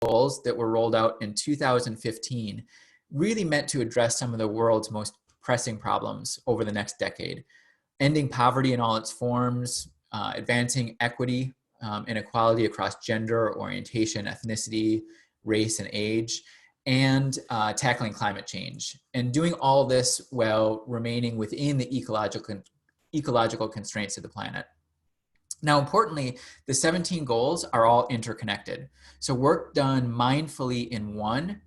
goals that were rolled out in 2015 really meant to address some of the world's most pressing problems over the next decade. Ending poverty in all its forms, advancing equity and equality across gender, orientation, ethnicity, race, and age, and tackling climate change. And doing all this while remaining within the ecological constraints of the planet. Now, importantly, the 17 goals are all interconnected. So work done mindfully in one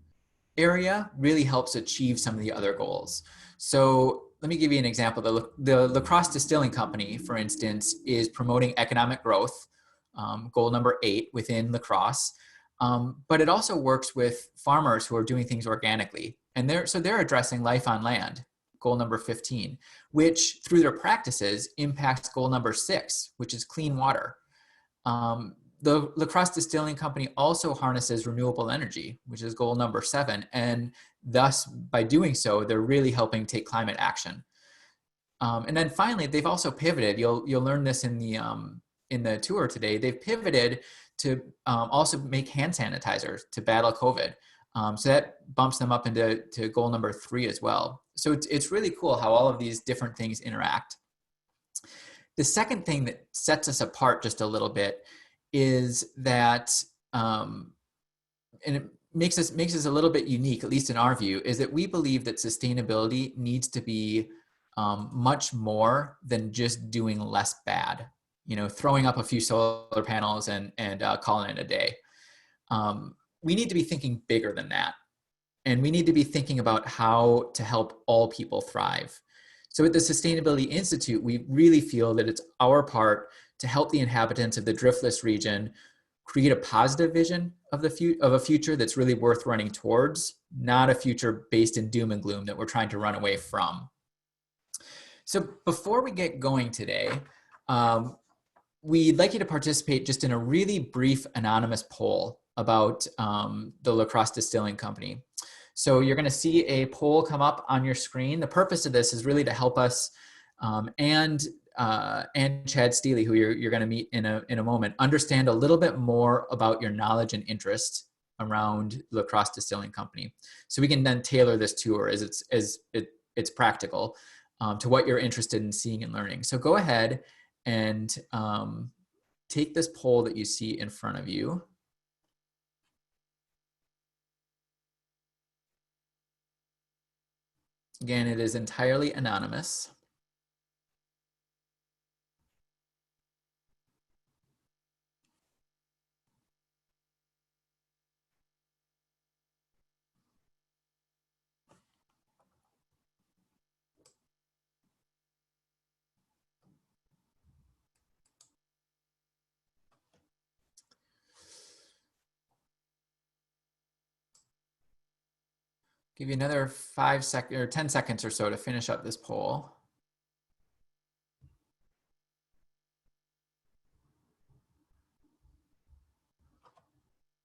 area really helps achieve some of the other goals. So let me give you an example. The Crosse Distilling Company, for instance, is promoting economic growth, goal number 8 within La Crosse. But it also works with farmers who are doing things organically. And they're addressing life on land, goal number 15, which through their practices impacts goal number 6, which is clean water. The La Crosse Distilling Company also harnesses renewable energy, which is goal number 7. And thus, by doing so, they're really helping take climate action. And then finally, they've also pivoted. You'll learn this in the tour today. They've pivoted to also make hand sanitizers to battle COVID. So that bumps them up into goal number 3 as well. So it's really cool how all of these different things interact. The second thing that sets us apart just a little bit is that, and it makes us a little bit unique, at least in our view, is that we believe that sustainability needs to be much more than just doing less bad. You know, throwing up a few solar panels and calling it a day. We need to be thinking bigger than that. And we need to be thinking about how to help all people thrive. So at the Sustainability Institute, we really feel that it's our part to help the inhabitants of the Driftless region create a positive vision of a future that's really worth running towards, not a future based in doom and gloom that we're trying to run away from. So before we get going today, we'd like you to participate just in a really brief anonymous poll about the La Crosse Distilling Company. So you're going to see a poll come up on your screen. The purpose of this is really to help us and Chad Steely, who you're going to meet in a moment, understand a little bit more about your knowledge and interest around La Crosse Distilling Company. So we can then tailor this tour as it's practical to what you're interested in seeing and learning. So go ahead and take this poll that you see in front of you. Again, it is entirely anonymous. Give you another 5 seconds or 10 seconds or so to finish up this poll.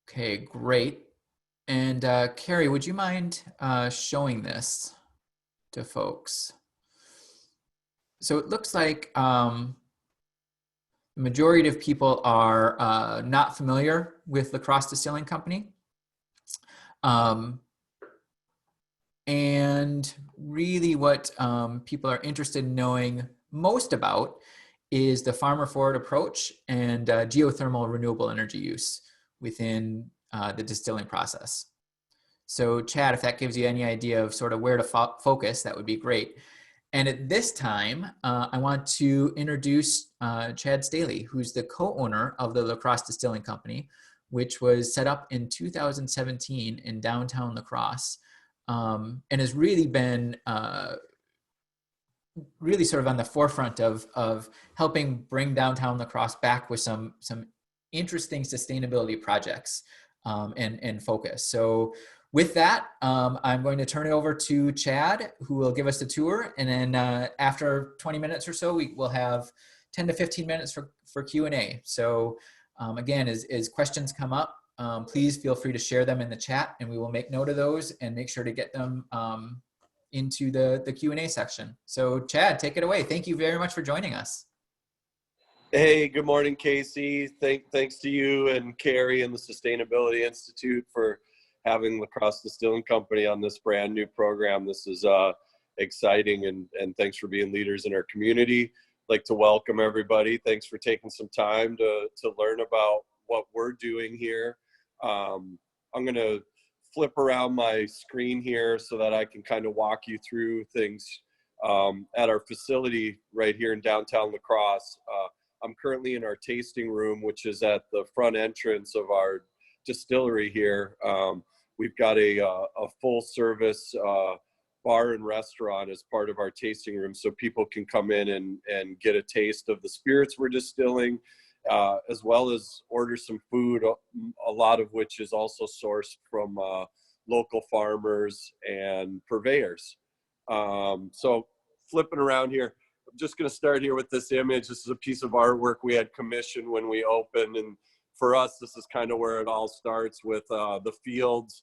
Okay, great. And Carrie, would you mind showing this to folks? So it looks like the majority of people are not familiar with La Crosse Distilling Company. And really what people are interested in knowing most about is the farmer forward approach and geothermal renewable energy use within the distilling process. So Chad, if that gives you any idea of sort of where to focus, that would be great. And at this time, I want to introduce Chad Staley, who's the co-owner of the La Crosse Distilling Company, which was set up in 2017 in downtown La Crosse. And has really been really sort of on the forefront of helping bring downtown La Crosse back with some interesting sustainability projects and focus. So with that, I'm going to turn it over to Chad, who will give us the tour. And then after 20 minutes or so, we will have 10 to 15 minutes for Q&A. So again, as questions come up, please feel free to share them in the chat, and we will make note of those and make sure to get them into the Q&A section. So Chad, take it away. Thank you very much for joining us. Hey, good morning, Casey. Thanks to you and Carrie and the Sustainability Institute for having the Crosse Distilling Company on this brand new program. This is exciting, and thanks for being leaders in our community. I'd like to welcome everybody. Thanks for taking some time to learn about what we're doing here. I'm going to flip around my screen here so that I can kind of walk you through things at our facility right here in downtown La Crosse. I'm currently in our tasting room, which is at the front entrance of our distillery here. We've got a full service bar and restaurant as part of our tasting room, so people can come in and get a taste of the spirits we're distilling, as well as order some food, a lot of which is also sourced from local farmers and purveyors. So flipping around here, I'm just going to start here with this image. This is a piece of artwork we had commissioned when we opened, and for us, this is kind of where it all starts with the fields,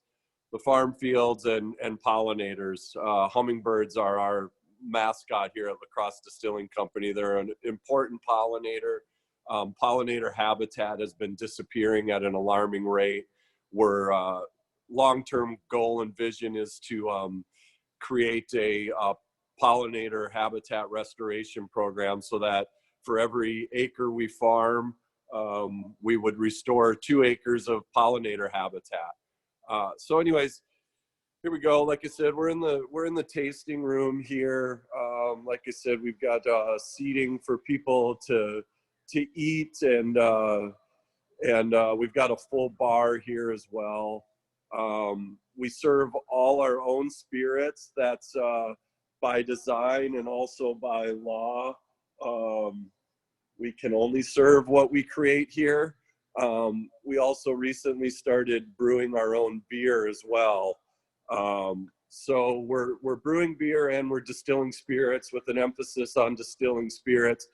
the farm fields, and pollinators. Hummingbirds are our mascot here at La Crosse Distilling Company. They're an important pollinator. Pollinator habitat has been disappearing at an alarming rate. Our long-term goal and vision is to create a pollinator habitat restoration program, so that for every acre we farm, we would restore 2 acres of pollinator habitat. So anyways, here we go. Like I said, we're in the tasting room here. Like I said, we've got seating for people to eat, and we've got a full bar here as well. We serve all our own spirits. That's by design and also by law. We can only serve what we create here. We also recently started brewing our own beer as well. So we're brewing beer and we're distilling spirits with an emphasis on distilling spirits.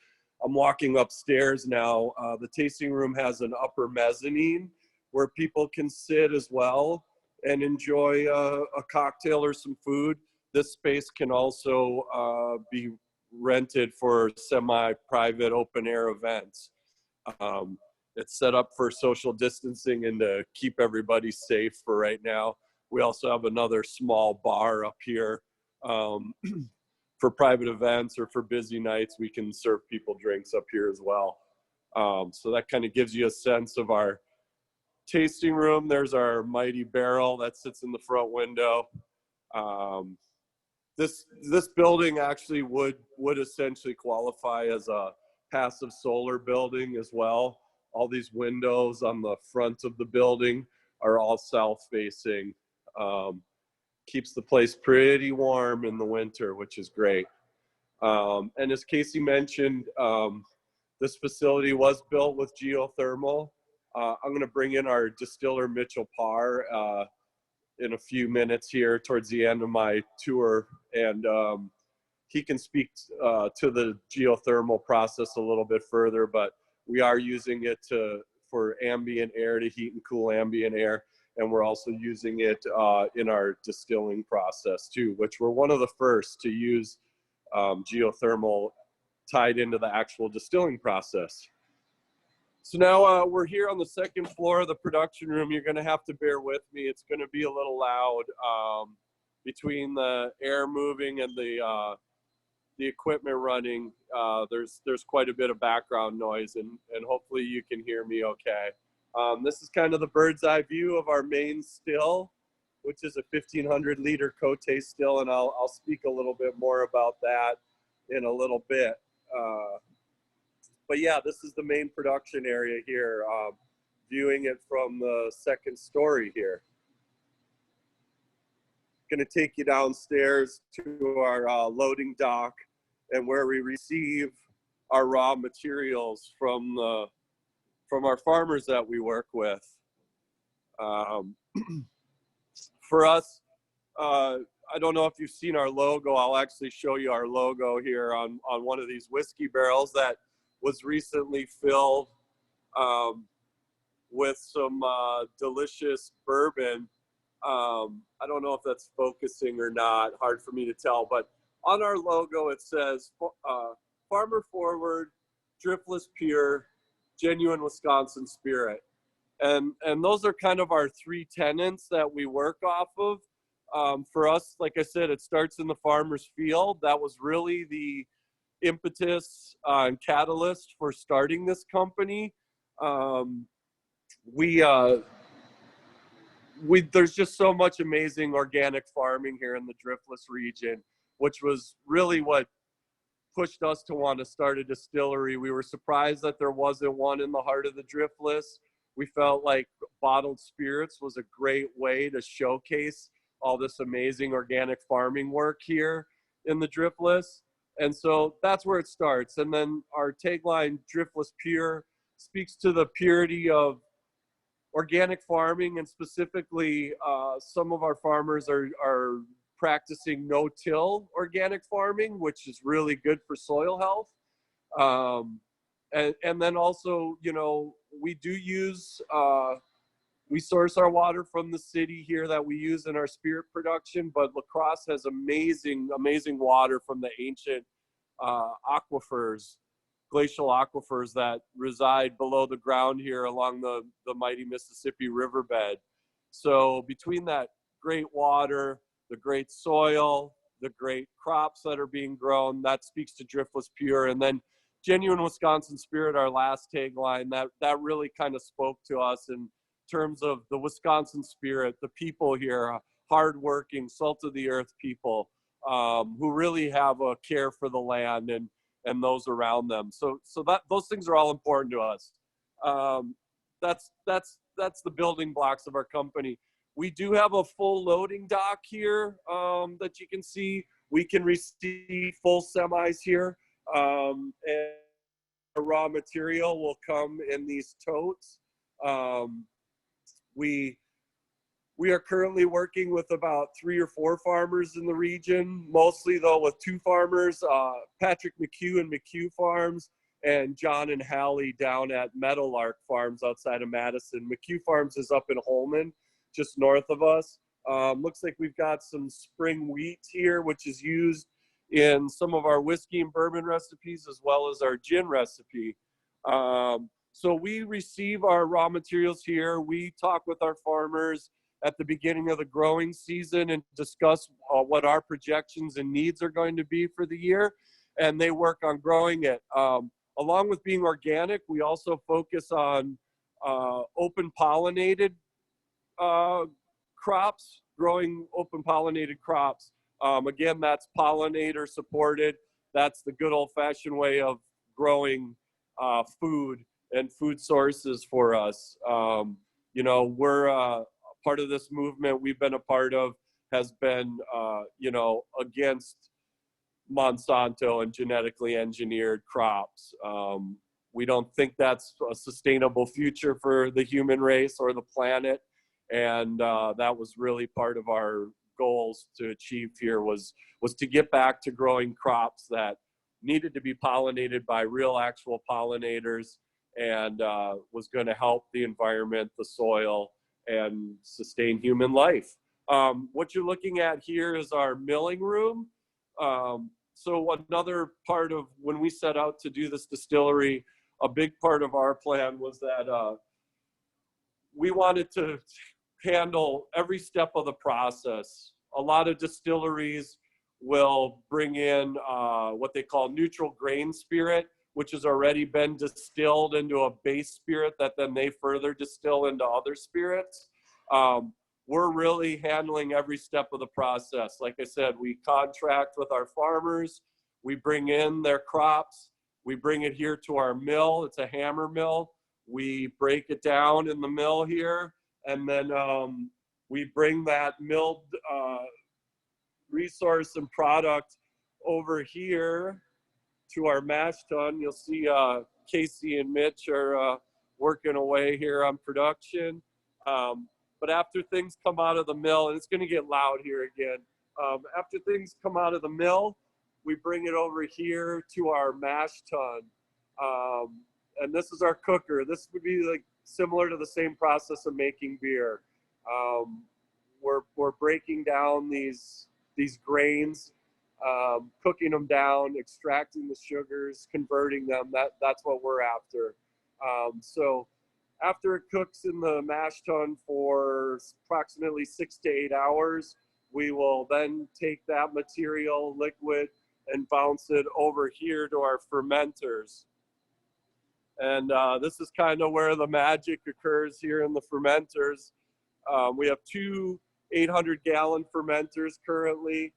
I'm walking upstairs now. The tasting room has an upper mezzanine where people can sit as well and enjoy a cocktail or some food. This space can also be rented for semi-private open air events. It's set up for social distancing and to keep everybody safe for right now. We also have another small bar up here for private events, or for busy nights, we can serve people drinks up here as well. So that kind of gives you a sense of our tasting room. There's our mighty barrel that sits in the front window. This building actually would essentially qualify as a passive solar building as well. All these windows on the front of the building are all south facing. Keeps the place pretty warm in the winter, which is great. And as Casey mentioned, this facility was built with geothermal. I'm going to bring in our distiller, Mitchell Parr, in a few minutes here towards the end of my tour, and he can speak to the geothermal process a little bit further, but we are using it for ambient air, to heat and cool ambient air, and we're also using it in our distilling process too, which we're one of the first to use geothermal tied into the actual distilling process. So now we're here on the second floor of the production room. You're going to have to bear with me. It's going to be a little loud between the air moving and the equipment running. There's quite a bit of background noise, and hopefully you can hear me okay. This is kind of the bird's eye view of our main still, which is a 1,500 liter Cote still, and I'll speak a little bit more about that in a little bit. But yeah, this is the main production area here, viewing it from the second story here. Going to take you downstairs to our loading dock, and where we receive our raw materials from our farmers that we work with. For us, I don't know if you've seen our logo. I'll actually show you our logo here on one of these whiskey barrels that was recently filled with some delicious bourbon. I don't know if that's focusing or not, hard for me to tell, but on our logo it says farmer forward, Driftless Pure, genuine Wisconsin spirit. And those are kind of our three tenets that we work off of. For us, like I said, it starts in the farmer's field. That was really the impetus and catalyst for starting this company. There's just so much amazing organic farming here in the Driftless region, which was really what pushed us to want to start a distillery. We were surprised that there wasn't one in the heart of the Driftless. We felt like bottled spirits was a great way to showcase all this amazing organic farming work here in the Driftless. And so that's where it starts. And then our tagline, Driftless Pure, speaks to the purity of organic farming, and specifically some of our farmers are practicing no-till organic farming, which is really good for soil health. And then also, you know, we do use, we source our water from the city here that we use in our spirit production, but La Crosse has amazing, amazing water from the ancient aquifers, glacial aquifers that reside below the ground here along the mighty Mississippi riverbed. So between that great water, the great soil, the great crops that are being grown, that speaks to Driftless Pure. And then genuine Wisconsin spirit, our last tagline, that really kind of spoke to us in terms of the Wisconsin spirit, the people here, hardworking, salt of the earth people who really have a care for the land and those around them. So that those things are all important to us. That's the building blocks of our company. We do have a full loading dock here that you can see. We can receive full semis here, and the raw material will come in these totes. We are currently working with about 3 or 4 farmers in the region, mostly though with 2 farmers, Patrick McHugh and McHugh Farms, and John and Hallie down at Meadowlark Farms outside of Madison. McHugh Farms is up in Holman, just north of us. Looks like we've got some spring wheat here, which is used in some of our whiskey and bourbon recipes, as well as our gin recipe. So we receive our raw materials here. We talk with our farmers at the beginning of the growing season and discuss what our projections and needs are going to be for the year. And they work on growing it. Along with being organic, we also focus on open pollinated crops, growing open pollinated crops. Again, that's pollinator supported. That's the good old fashioned way of growing food and food sources for us. You know, we're part of this movement we've been a part of has been, you know, against Monsanto and genetically engineered crops. We don't think that's a sustainable future for the human race or the planet. And that was really part of our goals to achieve here was to get back to growing crops that needed to be pollinated by real actual pollinators and was going to help the environment, the soil, and sustain human life. What you're looking at here is our milling room. So another part of when we set out to do this distillery, a big part of our plan was that we wanted to handle every step of the process. A lot of distilleries will bring in what they call neutral grain spirit, which has already been distilled into a base spirit that then they further distill into other spirits. We're really handling every step of the process. Like I said, we contract with our farmers. We bring in their crops. We bring it here to our mill. It's a hammer mill. We break it down in the mill here. And then we bring that milled resource and product over here to our mash tun. You'll see Casey and Mitch are working away here on production. But after things come out of the mill, and it's going to get loud here again, after things come out of the mill, we bring it over here to our mash tun. And this is our cooker. This would be like similar to the same process of making beer. We're breaking down these grains cooking them down, extracting the sugars, converting them. That's what we're after. So after it cooks in the mash tun for approximately 6 to 8 hours, we will then take that material, liquid, and bounce it over here to our fermenters. And this is kind of where the magic occurs here in the fermenters. We have two 800-gallon fermenters currently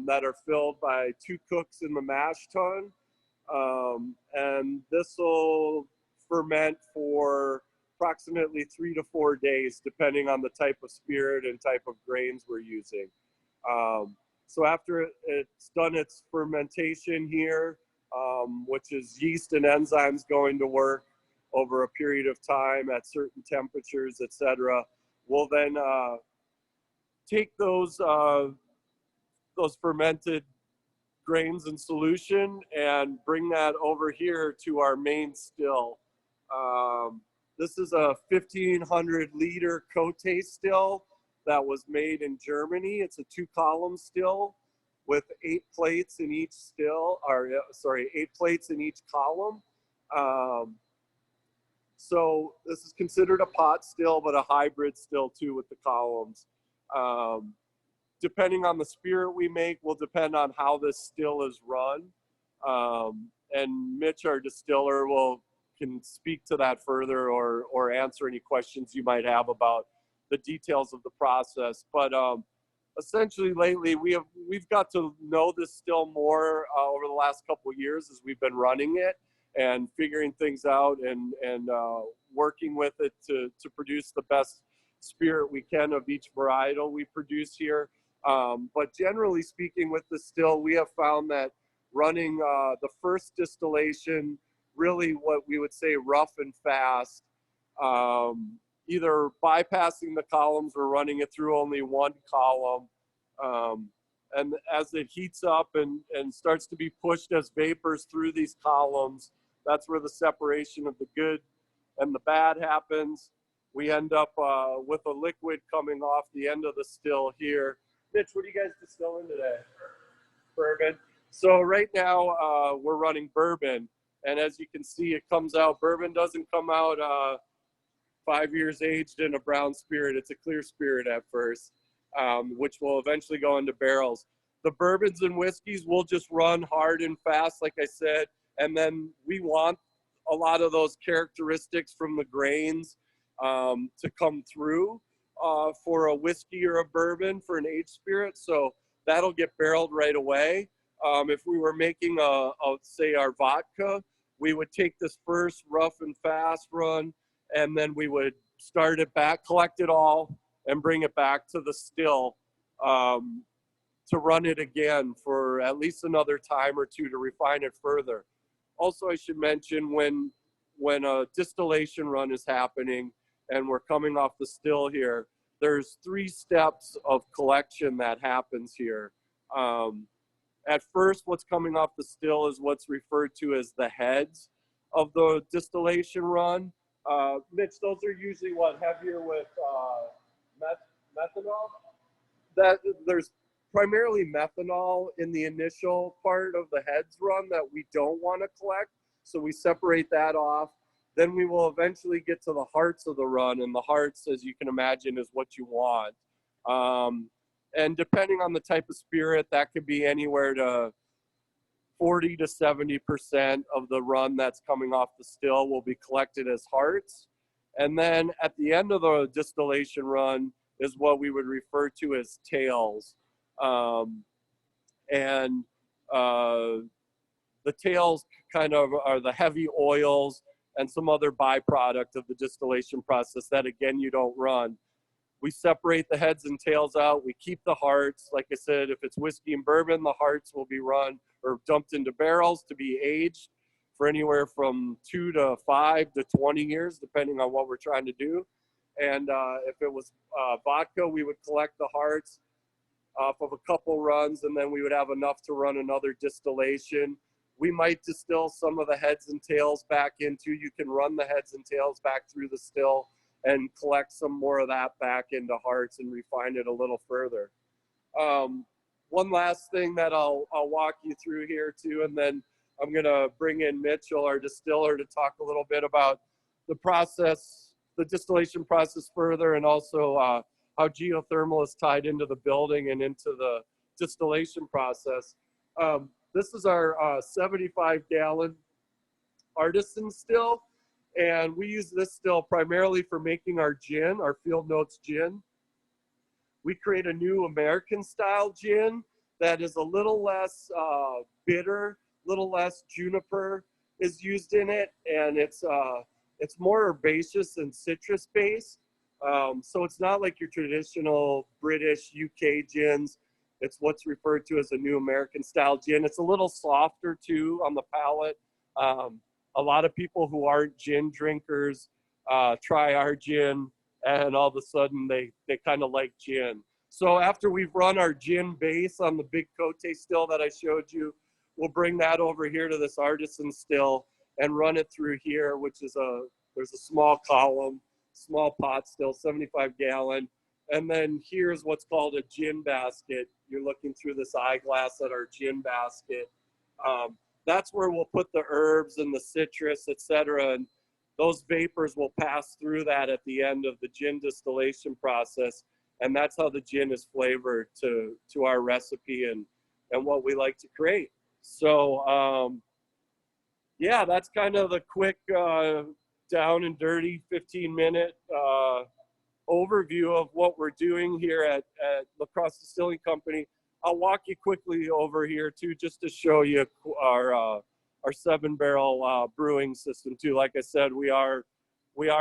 that are filled by 2 cooks in the mash tun. And this will ferment for approximately 3 to 4 days, depending on the type of spirit and type of grains we're using. So after it's done its fermentation here, which is yeast and enzymes going to work over a period of time at certain temperatures, etc., we'll then take those fermented grains in solution and bring that over here to our main still. This is a 1,500-liter Cote still that was made in Germany. It's a 2-column still with 8 plates in each still, or sorry, 8 plates in each column. So this is considered a pot still, but a hybrid still too with the columns. Depending on the spirit we make will depend on how this still is run. And Mitch, our distiller, can speak to that further or answer any questions you might have about the details of the process. But essentially lately we've got to know this still more over the last couple of years as we've been running it and figuring things out and working with it to produce the best spirit we can of each varietal we produce here. But generally speaking with the still, we have found that running the first distillation, really what we would say rough and fast, either bypassing the columns or running it through only one column. And as it heats up and starts to be pushed as vapors through these columns, that's where the separation of the good and the bad happens. We end up with a liquid coming off the end of the still here. Mitch, what are you guys distilling today? Bourbon. So right now we're running bourbon. And as you can see, it comes out, bourbon doesn't come out 5 years aged in a brown spirit. It's a clear spirit at first, which will eventually go into barrels. The bourbons and whiskeys will just run hard and fast, like I said. And then we want a lot of those characteristics from the grains to come through for a whiskey or a bourbon for an aged spirit. So that'll get barreled right away. If we were making say our vodka, we would take this first rough and fast run, and then we would start it back, collect it all, and bring it back to the still to run it again for at least another time or two to refine it further. Also, I should mention when a distillation run is happening and we're coming off the still here, there's 3 steps of collection that happens here. At first, what's coming off the still is what's referred to as the heads of the distillation run. Mitch, those are usually heavier with methanol? That there's primarily methanol in the initial part of the heads run that we don't want to collect. So we separate that off. Then we will eventually get to the hearts of the run, and the hearts, as you can imagine, is what you want. And depending on the type of spirit, that could be anywhere to 40 to 70% of the run that's coming off the still will be collected as hearts. And then at the end of the distillation run is what we would refer to as tails. The tails kind of are the heavy oils and some other byproduct of the distillation process that, again, you don't run. We separate the heads and tails out. We keep the hearts. Like I said, if it's whiskey and bourbon, the hearts will be run or dumped into barrels to be aged for anywhere from 2 to 5 to 20 years, depending on what we're trying to do. And if it was vodka, we would collect the hearts off of a couple runs, and then we would have enough to run another distillation. We might distill some of the heads and tails back into. You can run the heads and tails back through the still and collect some more of that back into hearts and refine it a little further. one last thing that I'll walk you through here too, and then I'm gonna bring in Mitchell, our distiller, to talk a little bit about the process, the distillation process further, and also how geothermal is tied into the building and into the distillation process. This is our 75-gallon artisan still, and we use this still primarily for making our gin, our Field Notes gin. We create a new American style gin that is a little less bitter, little less juniper is used in it, and it's more herbaceous and citrus based. So it's not like your traditional British UK gins. It's what's referred to as a new American style gin. It's a little softer too on the palate. A lot of people who aren't gin drinkers try our gin, and all of a sudden they kind of like gin. So after we've run our gin base on the big Cote still that I showed you, we'll bring that over here to this artisan still and run it through here, which is there's a small column, small pot still, 75-gallon. And then here's what's called a gin basket. You're looking through this eyeglass at our gin basket. That's where we'll put the herbs and the citrus, etc. And those vapors will pass through that at the end of the gin distillation process. And that's how the gin is flavored to our recipe and what we like to create. So, yeah, that's kind of the quick down and dirty 15-minute overview of what we're doing here at La Crosse Distilling Company. I'll walk you quickly over here too, just to show you our 7-barrel brewing system too. Like I said, we are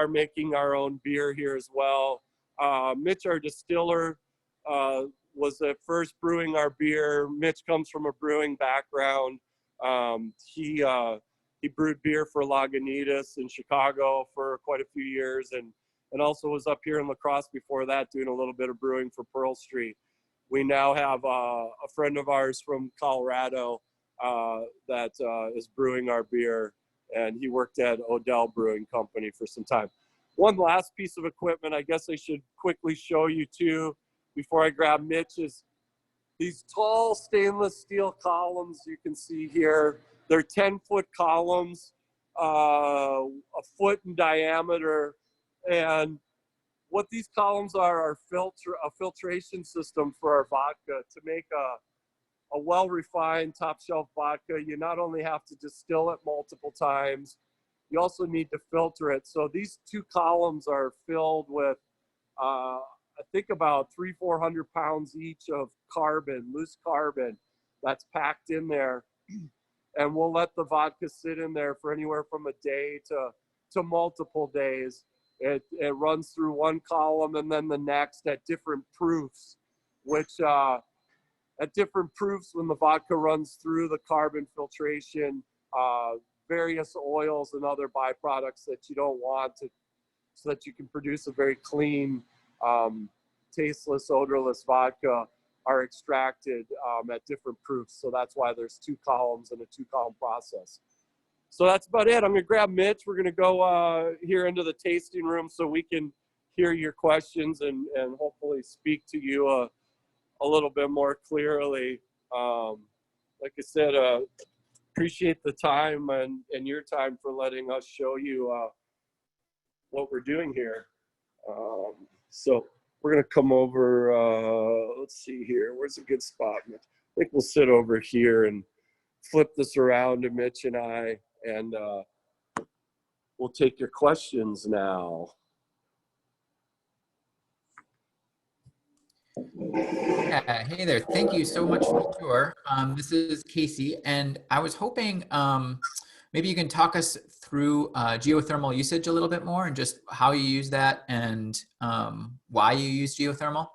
making our own beer here as well. Mitch, our distiller, was at first brewing our beer. Mitch comes from a brewing background. He brewed beer for Lagunitas in Chicago for quite a few years, and also was up here in La Crosse before that doing a little bit of brewing for Pearl Street. We now have a friend of ours from Colorado that is brewing our beer, and he worked at Odell Brewing Company for some time. One last piece of equipment I guess I should quickly show you too before I grab Mitch is these tall stainless steel columns you can see here. They're 10-foot columns, a foot in diameter, and what these columns are a filtration system for our vodka. To make a well-refined top-shelf vodka, you not only have to distill it multiple times, you also need to filter it. So these two columns are filled with, I think about 300-400 pounds each of carbon, loose carbon, that's packed in there. And we'll let the vodka sit in there for anywhere from a day to multiple days. It runs through one column and then the next at different proofs, which at different proofs when the vodka runs through the carbon filtration, various oils and other byproducts that you don't want so that you can produce a very clean, tasteless, odorless vodka are extracted at different proofs. So that's why there's two columns and a 2-column process. So that's about it. I'm gonna grab Mitch. We're gonna go here into the tasting room so we can hear your questions and hopefully speak to you a little bit more clearly. Like I said, appreciate the time and your time for letting us show you what we're doing here. So we're gonna come over, let's see here. Where's a good spot, Mitch? I think we'll sit over here and flip this around to Mitch and I, and we'll take your questions now. Yeah, hey there. Thank you so much for the tour. This is Casey, and I was hoping maybe you can talk us through geothermal usage a little bit more and just how you use that and why you use geothermal.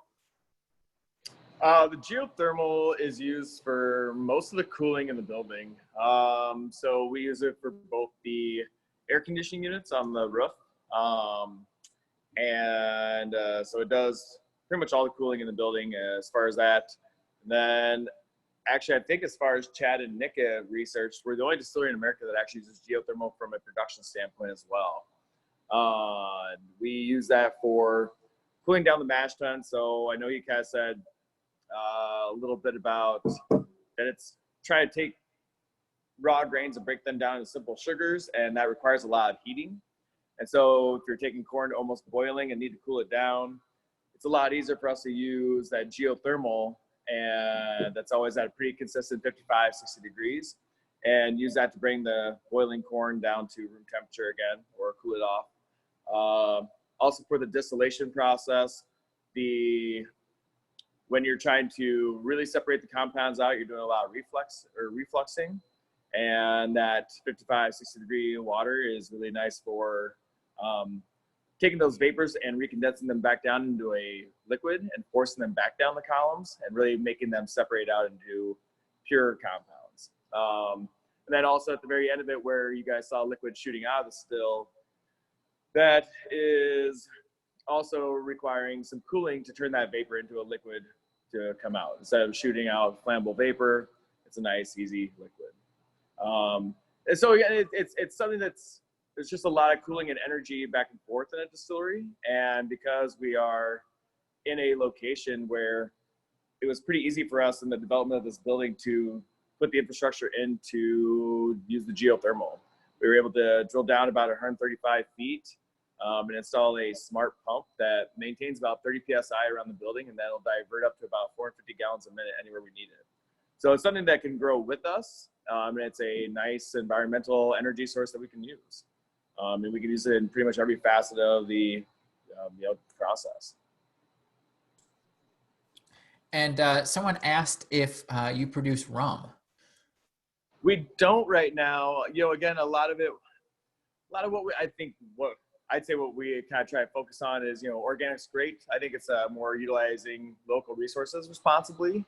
The geothermal is used for most of the cooling in the building. So we use it for both the air conditioning units on the roof. So it does pretty much all the cooling in the building as far as that. And then actually, I think as far as Chad and Nick have researched, we're the only distillery in America that actually uses geothermal from a production standpoint as well. We use that for cooling down the mash tun. So I know you guys said a little bit about that it's trying to take raw grains and break them down into simple sugars, and that requires a lot of heating. And so if you're taking corn to almost boiling and need to cool it down, it's a lot easier for us to use that geothermal, and that's always at a pretty consistent 55, 60 degrees, and use that to bring the boiling corn down to room temperature again, or cool it off. Also for the distillation process, when you're trying to really separate the compounds out, you're doing a lot of refluxing, and that 55, 60 degree water is really nice for taking those vapors and recondensing them back down into a liquid and forcing them back down the columns and really making them separate out into pure compounds. And then also at the very end of it, where you guys saw liquid shooting out of the still, that is also requiring some cooling to turn that vapor into a liquid to come out. Instead of shooting out flammable vapor, it's a nice, easy liquid. And so again, it's something there's just a lot of cooling and energy back and forth in a distillery. And because we are in a location where it was pretty easy for us in the development of this building to put the infrastructure in to use the geothermal. We were able to drill down about 135 feet and install a smart pump that maintains about 30 PSI around the building, and that'll divert up to about 450 gallons a minute anywhere we need it. So it's something that can grow with us, and it's a nice environmental energy source that we can use. And we can use it in pretty much every facet of the process. And someone asked if you produce rum. We don't right now. Again, a lot of what I'd say what we kind of try to focus on is, organic's great. I think it's more utilizing local resources responsibly.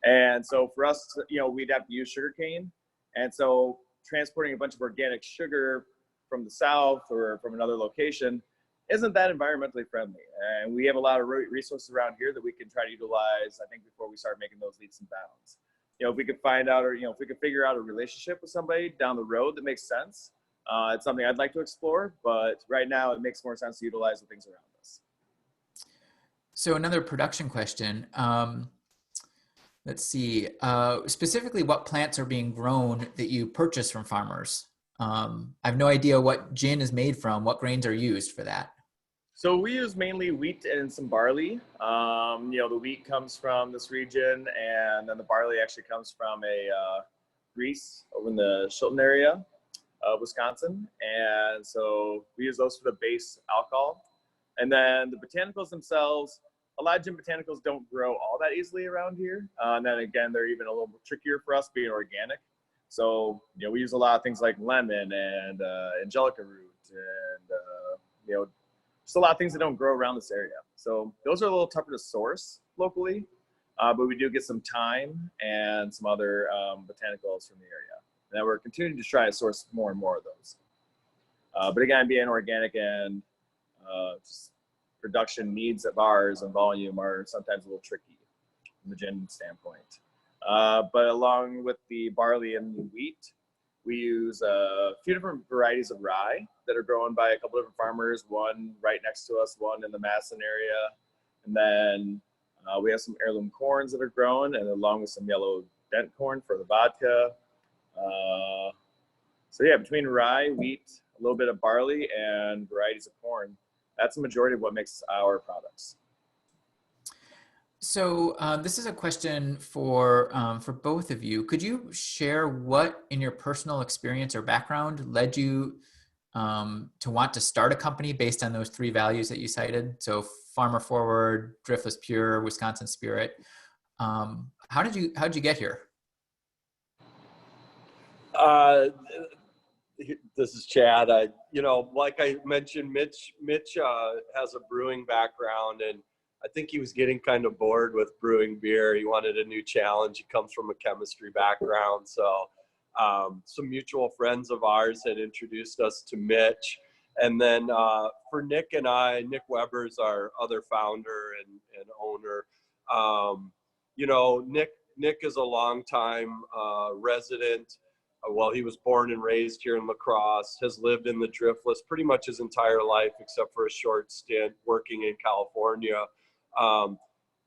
And so for us, we'd have to use sugarcane. And so transporting a bunch of organic sugar from the south or from another location isn't that environmentally friendly. And we have a lot of resources around here that we can try to utilize, I think, before we start making those leaps and bounds. If we could find out, or if we could figure out a relationship with somebody down the road that makes sense, it's something I'd like to explore. But right now, it makes more sense to utilize the things around us. So another production question. Let's see. Specifically, what plants are being grown that you purchase from farmers? I have no idea what gin is made from. What grains are used for that? So we use mainly wheat and some barley. The wheat comes from this region, and then the barley actually comes from a Greece over in the Chilton area of Wisconsin. And so we use those for the base alcohol. And then the botanicals themselves, a lot of gin botanicals don't grow all that easily around here. And then again, they're even a little bit trickier for us being organic. So, we use a lot of things like lemon and angelica root and, just a lot of things that don't grow around this area. So those are a little tougher to source locally, but we do get some thyme and some other botanicals from the area. And we're continuing to try to source more and more of those. But again, being organic and just production needs of ours and volume are sometimes a little tricky from the gin standpoint. But along with the barley and the wheat, we use a few different varieties of rye that are grown by a couple different farmers, one right next to us, one in the Madison area. And then we have some heirloom corns that are grown, and along with some yellow dent corn for the vodka. So yeah, between rye, wheat, a little bit of barley, and varieties of corn, that's the majority of what makes our products. So this is a question for both of you. Could you share what in your personal experience or background led you to want to start a company based on those three values that you cited? So farmer forward, Driftless pure, Wisconsin spirit. How did you get here? This is Chad. Like I mentioned, Mitch has a brewing background, and I think he was getting kind of bored with brewing beer. He wanted a new challenge. He comes from a chemistry background. So some mutual friends of ours had introduced us to Mitch. And then for Nick and I, Nick Weber's our other founder and owner. Nick is a longtime resident. Well, he was born and raised here in La Crosse, has lived in the Driftless pretty much his entire life, except for a short stint working in California.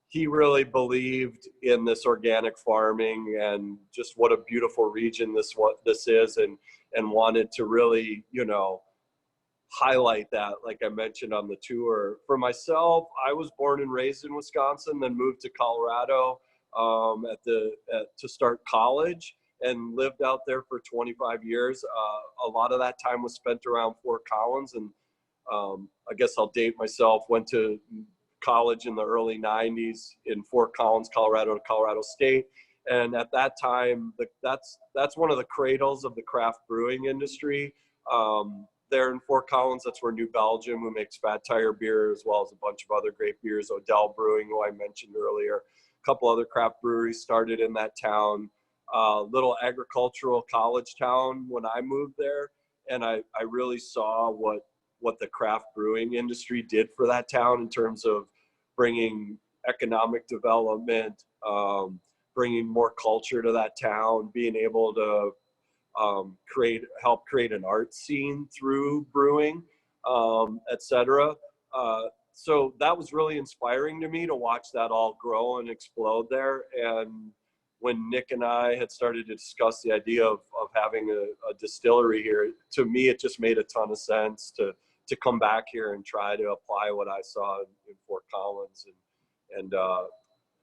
he really believed in this organic farming and just what a beautiful region this is, and wanted to really, you know, highlight that, like I mentioned on the tour. For myself, I was born and raised in Wisconsin, then moved to Colorado to start college, and lived out there for 25 years. A lot of that time was spent around Fort Collins, and I guess I'll date myself, went to college in the early 90s in Fort Collins, Colorado, to Colorado State. And at that time, that's one of the cradles of the craft brewing industry. There in Fort Collins, that's where New Belgium, who makes Fat Tire beer, as well as a bunch of other great beers, Odell Brewing, who I mentioned earlier, a couple other craft breweries started in that town. Little agricultural college town when I moved there. And I really saw what the craft brewing industry did for that town in terms of bringing economic development, bringing more culture to that town, being able to help create an art scene through brewing, etc. So that was really inspiring to me to watch that all grow and explode there. And when Nick and I had started to discuss the idea of having a distillery here, to me, it just made a ton of sense to come back here and try to apply what I saw in Fort Collins and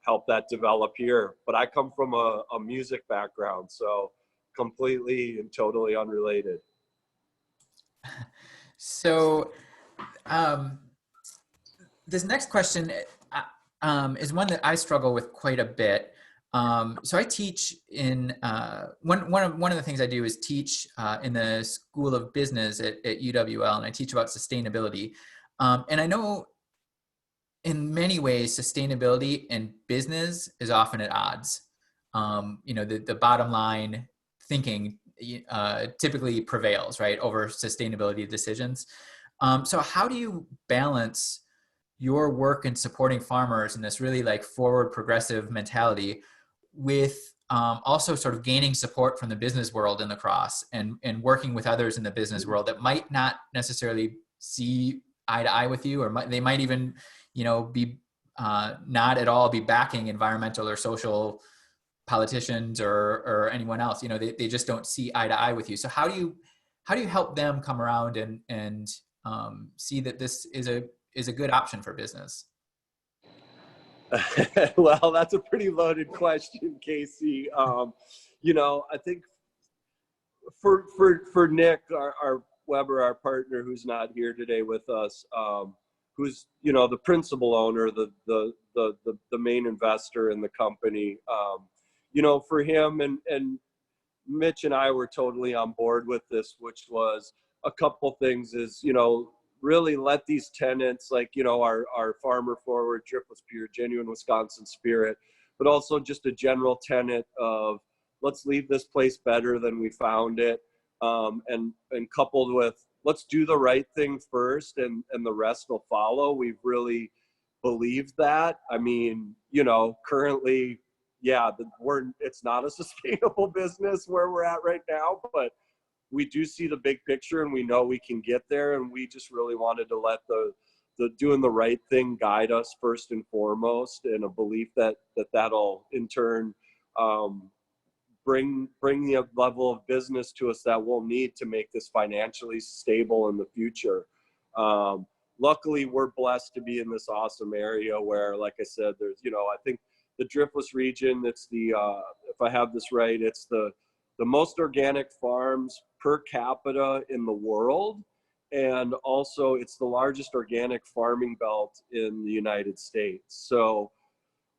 help that develop here. But I come from a music background, so completely and totally unrelated. So this next question is one that I struggle with quite a bit. So I teach in, one of the things I do is teach in the School of Business at UWL, and I teach about sustainability. And I know in many ways, sustainability and business is often at odds. You know, the bottom line thinking typically prevails, right, over sustainability decisions. So how do you balance your work in supporting farmers in this really like forward progressive mentality with also sort of gaining support from the business world in the Crosse, and working with others in the business world that might not necessarily see eye to eye with you, or they might even, you know, be not at all be backing environmental or social politicians or anyone else. You know, they just don't see eye to eye with you. So how do you help them come around and see that this is a good option for business? Well, that's a pretty loaded question, Casey. You know, I think for Nick, our Weber, our partner, who's not here today with us, who's, you know, the principal owner, the main investor in the company. You know, for him, and Mitch and I were totally on board with this, which was a couple things is, you know, really let these tenants, like, you know, our farmer forward, Driftless pure, genuine Wisconsin spirit, but also just a general tenet of let's leave this place better than we found it. And coupled with let's do the right thing first, and the rest will follow. We've really believed that. I mean, you know, currently, yeah, it's not a sustainable business where we're at right now, but we do see the big picture, and we know we can get there. And we just really wanted to let the doing the right thing guide us first and foremost, and a belief that'll in turn bring the level of business to us that we'll need to make this financially stable in the future. Luckily, we're blessed to be in this awesome area where, like I said, there's, you know, I think the Driftless region, it's the, if I have this right, it's the most organic farms per capita in the world. And also it's the largest organic farming belt in the United States. So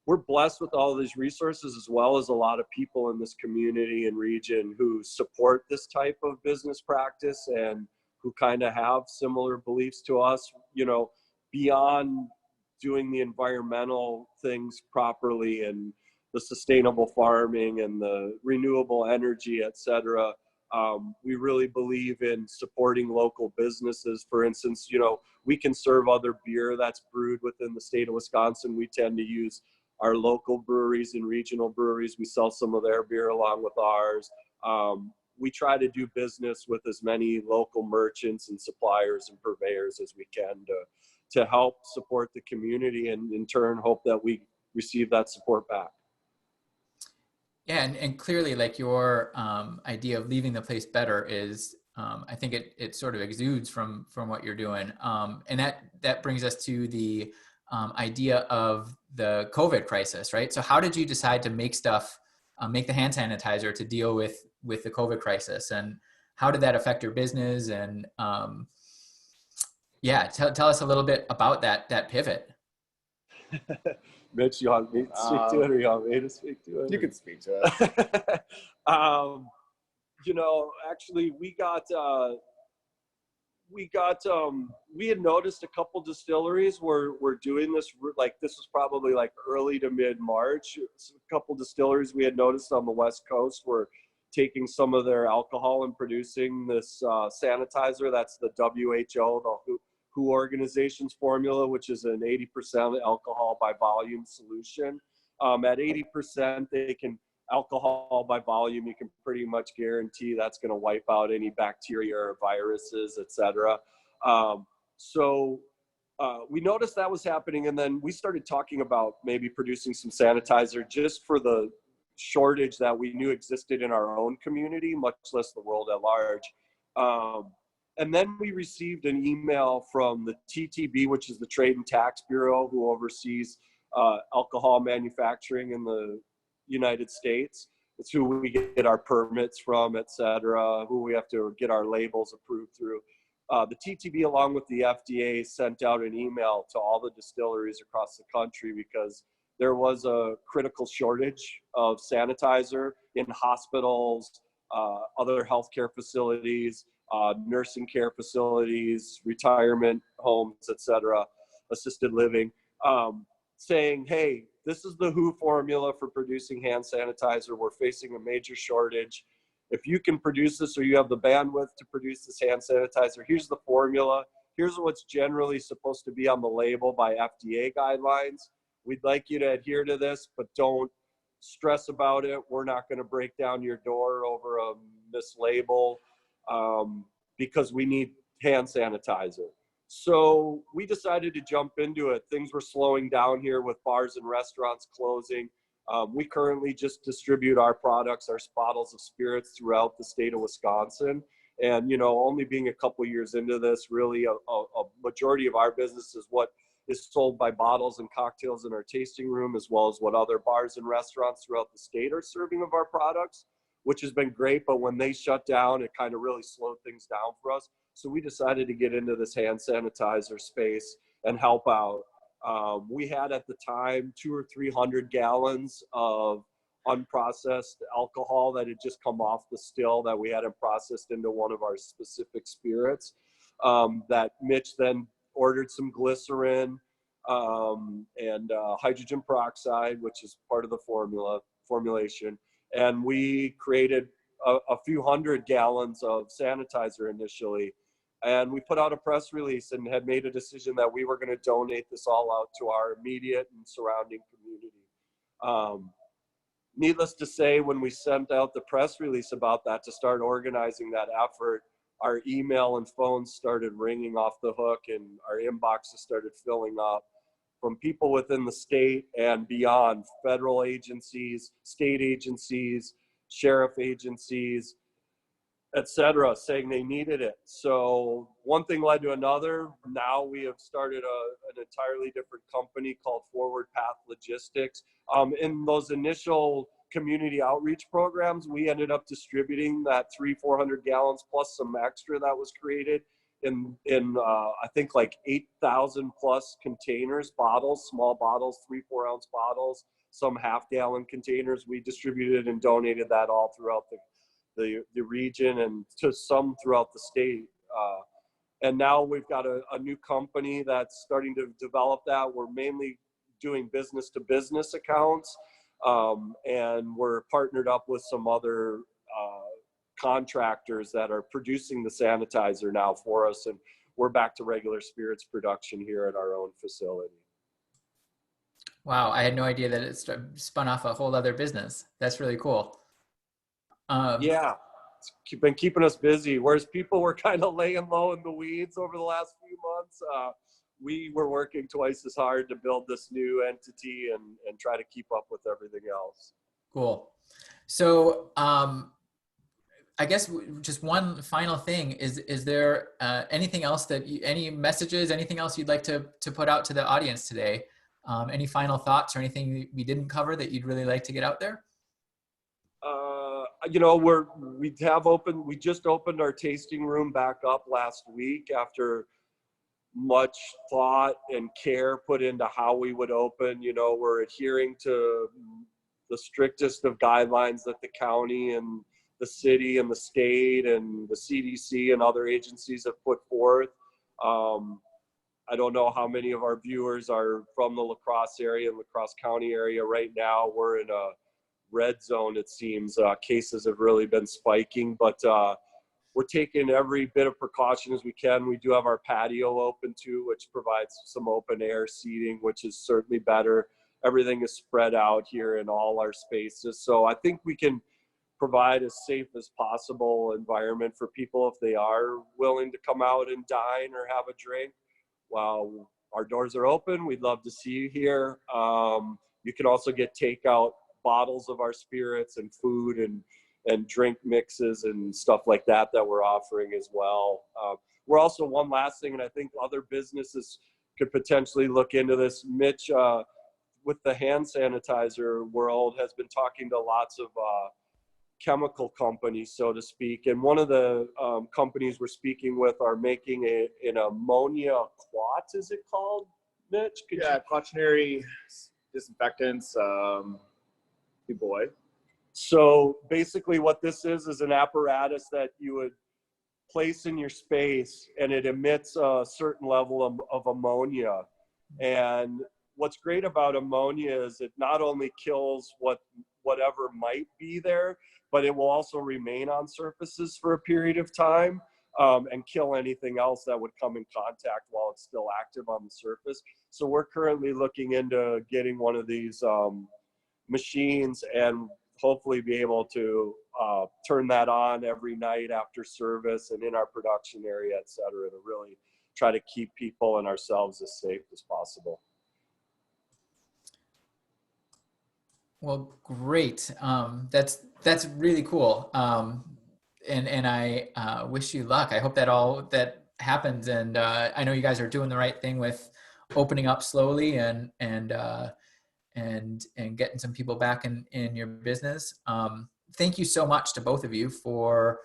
we're blessed with all of these resources, as well as a lot of people in this community and region who support this type of business practice and who kind of have similar beliefs to us, you know, beyond doing the environmental things properly and the sustainable farming and the renewable energy, et cetera. We really believe in supporting local businesses. For instance, you know, we can serve other beer that's brewed within the state of Wisconsin. We tend to use our local breweries and regional breweries. We sell some of their beer along with ours. We try to do business with as many local merchants and suppliers and purveyors as we can to help support the community, and in turn hope that we receive that support back. Yeah, and clearly, like your idea of leaving the place better is, I think it sort of exudes from what you're doing, and that brings us to the idea of the COVID crisis, right? So, how did you decide to make stuff, make the hand sanitizer to deal with the COVID crisis, and how did that affect your business? And yeah, tell us a little bit about that pivot. Mitch, you want me to speak to it, or you want me to speak to it? You can speak to it. You know, actually, we had noticed a couple distilleries were doing this, like this was probably like early to mid-March. A couple distilleries we had noticed on the West Coast were taking some of their alcohol and producing this sanitizer. That's the WHO, the WHO organization's formula, which is an 80% alcohol by volume solution. At 80%, alcohol by volume, you can pretty much guarantee that's going to wipe out any bacteria or viruses, etc. So we noticed that was happening, and then we started talking about maybe producing some sanitizer just for the shortage that we knew existed in our own community, much less the world at large. And then we received an email from the TTB, which is the Trade and Tax Bureau, who oversees alcohol manufacturing in the United States. It's who we get our permits from, et cetera, who we have to get our labels approved through. The TTB, along with the FDA, sent out an email to all the distilleries across the country because there was a critical shortage of sanitizer in hospitals, other healthcare facilities, nursing care facilities, retirement homes, et cetera, assisted living, saying, hey, this is the WHO formula for producing hand sanitizer. We're facing a major shortage. If you can produce this, or you have the bandwidth to produce this hand sanitizer, here's the formula. Here's what's generally supposed to be on the label by FDA guidelines. We'd like you to adhere to this, but don't stress about it. We're not going to break down your door over a mislabel because we need hand sanitizer. So we decided to jump into it. Things were slowing down here with bars and restaurants closing. We currently just distribute our products, our bottles of spirits, throughout the state of Wisconsin. And, you know, only being a couple years into this, really a majority of our business is what is sold by bottles and cocktails in our tasting room, as well as what other bars and restaurants throughout the state are serving of our products, which has been great. But when they shut down, it kind of really slowed things down for us. So we decided to get into this hand sanitizer space and help out. We had at the time 200 or 300 gallons of unprocessed alcohol that had just come off the still that we hadn't processed into one of our specific spirits. That Mitch then ordered some glycerin and hydrogen peroxide, which is part of the formulation. And we created a few hundred gallons of sanitizer initially. And we put out a press release and had made a decision that we were going to donate this all out to our immediate and surrounding community. Needless to say, when we sent out the press release about that to start organizing that effort, our email and phones started ringing off the hook, and our inboxes started filling up from people within the state and beyond, federal agencies, state agencies, sheriff agencies, et cetera, saying they needed it. So one thing led to another. Now we have started an entirely different company called Forward Path Logistics. In those initial community outreach programs, we ended up distributing that 300-400 gallons plus some extra that was created in I think like 8,000 plus containers, bottles, small bottles, 3-4 ounce bottles, some half-gallon containers. We distributed and donated that all throughout the region and to some throughout the state. And now we've got a new company that's starting to develop that. We're mainly doing business to business accounts. And we're partnered up with some other contractors that are producing the sanitizer now for us. And we're back to regular spirits production here at our own facility. Wow, I had no idea that it spun off a whole other business. That's really cool. Yeah, it's been keeping us busy. Whereas people were kind of laying low in the weeds over the last few months, we were working twice as hard to build this new entity and try to keep up with everything else. Cool. So I guess just one final thing is there anything else that any messages, anything else you'd like to put out to the audience today? Any final thoughts or anything we didn't cover that you'd really like to get out there? You know, we just opened our tasting room back up last week after much thought and care put into how we would open. You know, we're adhering to the strictest of guidelines that the county and the city and the state and the CDC and other agencies have put forth. I don't know how many of our viewers are from the La Crosse area and La Crosse County area right now. We're in a red zone, it seems. Cases have really been spiking, but we're taking every bit of precaution as we can. We do have our patio open too, which provides some open air seating, which is certainly better. Everything is spread out here in all our spaces. So I think we can provide as safe as possible environment for people if they are willing to come out and dine or have a drink. While our doors are open, we'd love to see you here. You can also get takeout bottles of our spirits and food and drink mixes and stuff like that we're offering as well. We're also, one last thing, and I think other businesses could potentially look into this. Mitch, with the hand sanitizer world, has been talking to lots of chemical companies, so to speak. And one of the companies we're speaking with are making an ammonia quat, is it called, Mitch? Quaternary disinfectants, good boy. So basically what this is an apparatus that you would place in your space, and it emits a certain level of ammonia. And what's great about ammonia is it not only kills whatever might be there, but it will also remain on surfaces for a period of time and kill anything else that would come in contact while it's still active on the surface. So we're currently looking into getting one of these machines and hopefully be able to turn that on every night after service and in our production area, et cetera, to really try to keep people and ourselves as safe as possible. Well, great. That's really cool. And I wish you luck. I hope that happens. And I know you guys are doing the right thing with opening up slowly and getting some people back in your business. Thank you so much to both of you for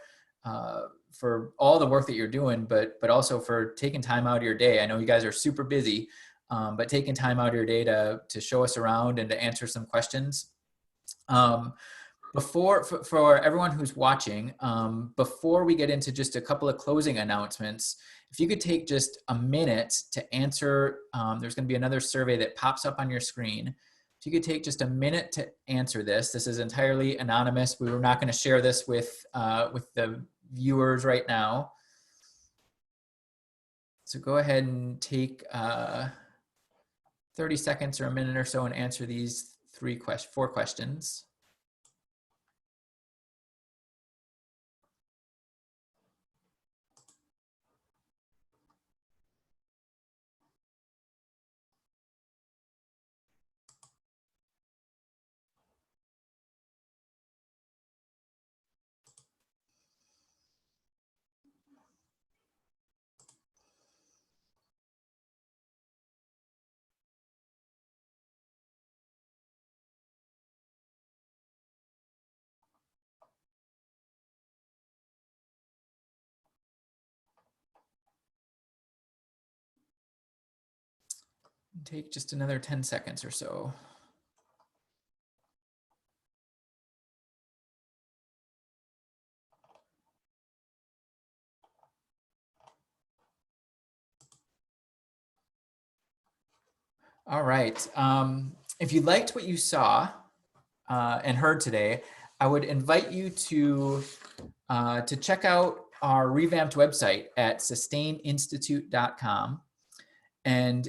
all the work that you're doing, but also for taking time out of your day. I know you guys are super busy. But taking time out of your day to show us around and to answer some questions. For everyone who's watching, before we get into just a couple of closing announcements, if you could take just a minute to answer, there's going to be another survey that pops up on your screen. If you could take just a minute to answer this. This is entirely anonymous. We were not going to share this with the viewers right now. So go ahead and take 30 seconds or a minute or so and answer these 4 questions. Take just another 10 seconds or so. All right. If you liked what you saw and heard today, I would invite you to check out our revamped website at sustaininstitute.com. And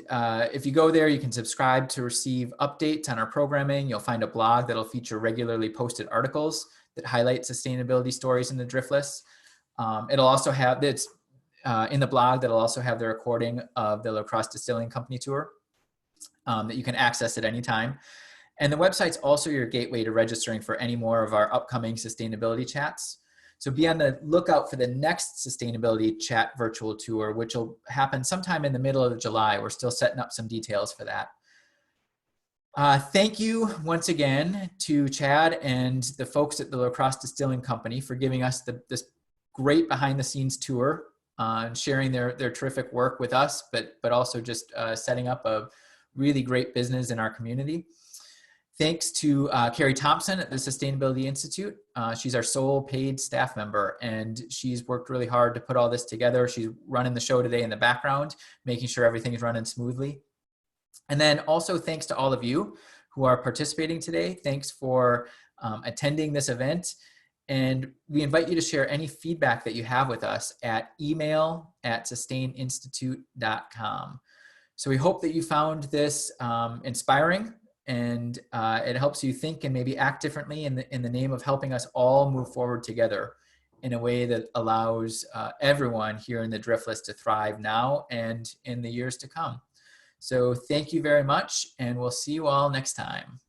if you go there, you can subscribe to receive updates on our programming. You'll find a blog that'll feature regularly posted articles that highlight sustainability stories in the Driftless. It'll also have, in the blog that'll also have the recording of the La Crosse Distilling Company tour that you can access at any time. And the website's also your gateway to registering for any more of our upcoming sustainability chats. So be on the lookout for the next sustainability chat virtual tour, which will happen sometime in the middle of July. We're still setting up some details for that. Thank you once again to Chad and the folks at the La Crosse Distilling Company for giving us this great behind the scenes tour and sharing their terrific work with us, but also just setting up a really great business in our community. Thanks to Carrie Thompson at the Sustainability Institute. She's our sole paid staff member, and she's worked really hard to put all this together. She's running the show today in the background, making sure everything is running smoothly. And then also thanks to all of you who are participating today. Thanks for attending this event. And we invite you to share any feedback that you have with us at email@sustaininstitute.com. So we hope that you found this inspiring, and it helps you think and maybe act differently in the name of helping us all move forward together in a way that allows everyone here in the Driftless to thrive now and in the years to come. So thank you very much, and we'll see you all next time.